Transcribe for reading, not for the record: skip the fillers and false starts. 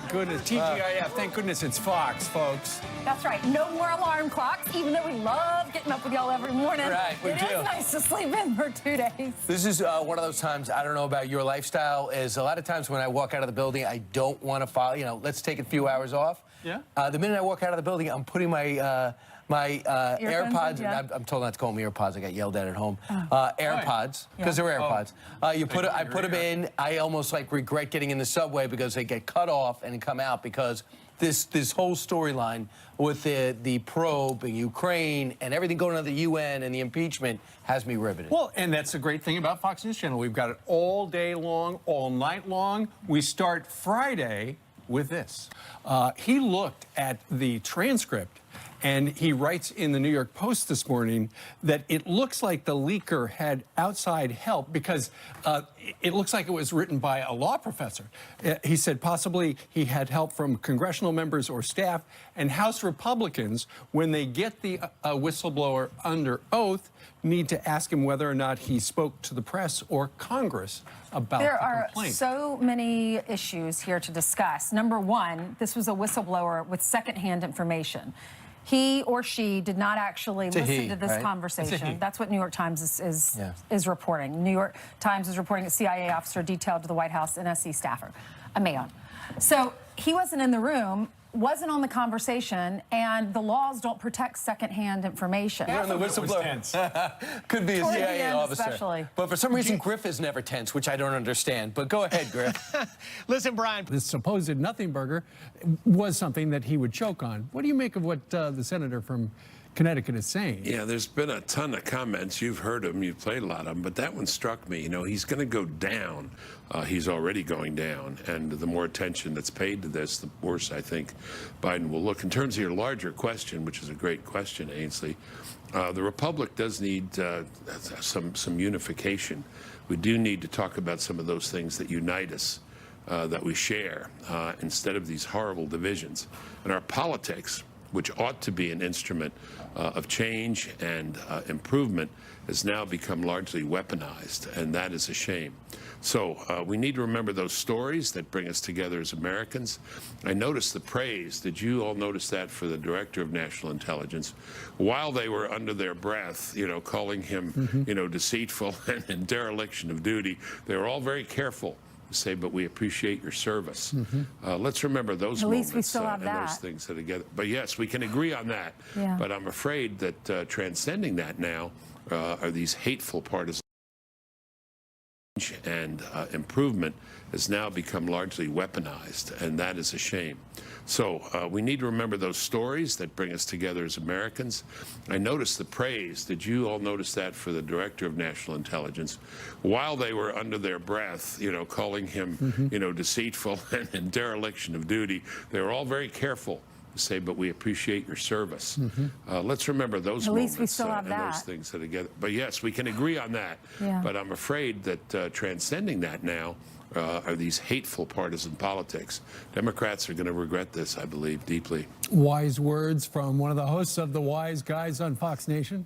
goodness. TGIF, thank goodness it's Fox, folks. That's right. No more alarm clocks, even though we love getting up with y'all every morning. Right, we do. It is nice to sleep in for 2 days. This is one of those times, I don't know about your lifestyle, is a lot of times when I walk out of the building, I don't want to follow, let's take a few hours off. Yeah. The minute I walk out of the building, I'm putting my AirPods, yeah. and I'm told not to call them earpods. I got yelled at home. AirPods, because they're AirPods. I put them in. I almost like regret getting in the subway because they get cut off and come out because this whole storyline with the probe in Ukraine and everything going on at the UN and the impeachment has me riveted. Well, and that's the great thing about Fox News Channel. We've got it all day long, all night long. We start Friday with this. He looked at the transcript, and he writes in the New York Post this morning that it looks like the leaker had outside help because it looks like it was written by a law professor. He said possibly he had help from congressional members or staff, and House Republicans, when they get the whistleblower under oath, need to ask him whether or not he spoke to the press or Congress about the complaint. There are so many issues here to discuss. Number one, this was a whistleblower with secondhand information. He or she did not actually listen to this conversation. That's what New York Times is reporting. New York Times is reporting a CIA officer detailed to the White House NSC staffer, a man. So he wasn't in the room, wasn't on the conversation, and the laws don't protect secondhand information. You're on the whistleblower. Could be a CIA officer. Especially. But for some reason, Griff is never tense, which I don't understand. But go ahead, Griff. Listen, Brian. This supposed nothing burger was something that he would choke on. What do you make of what the senator from Connecticut is saying? Yeah, there's been a ton of comments. You've heard them. You've played a lot of them. But that one struck me. He's going to go down. He's already going down. And the more attention that's paid to this, the worse I think Biden will look. In terms of your larger question, which is a great question, Ainsley, the Republic does need some unification. We do need to talk about some of those things that unite us, that we share, instead of these horrible divisions. And our politics, which ought to be an instrument of change and improvement, has now become largely weaponized, and that is a shame. So we need to remember those stories that bring us together as Americans. I noticed the praise. Did you all notice that for the Director of National Intelligence? While they were under their breath, calling him, deceitful and dereliction of duty, they were all very careful say, but we appreciate your service. Let's remember those moments we still have and those things that are together. But yes, we can agree on that. Yeah. But I'm afraid that transcending that now are these hateful partisan and improvement has now become largely weaponized, and that is a shame. So we need to remember those stories that bring us together as Americans. I noticed the praise. Did you all notice that for the Director of National Intelligence? While they were under their breath, calling him, deceitful and dereliction of duty, they were all very careful to say, but we appreciate your service. Let's remember those moments we still have and those things that are together. But yes, we can agree on that. Yeah. But I'm afraid that transcending that now are these hateful partisan politics. Democrats are going to regret this, I believe, deeply. Wise words from one of the hosts of The Wise Guys on Fox Nation.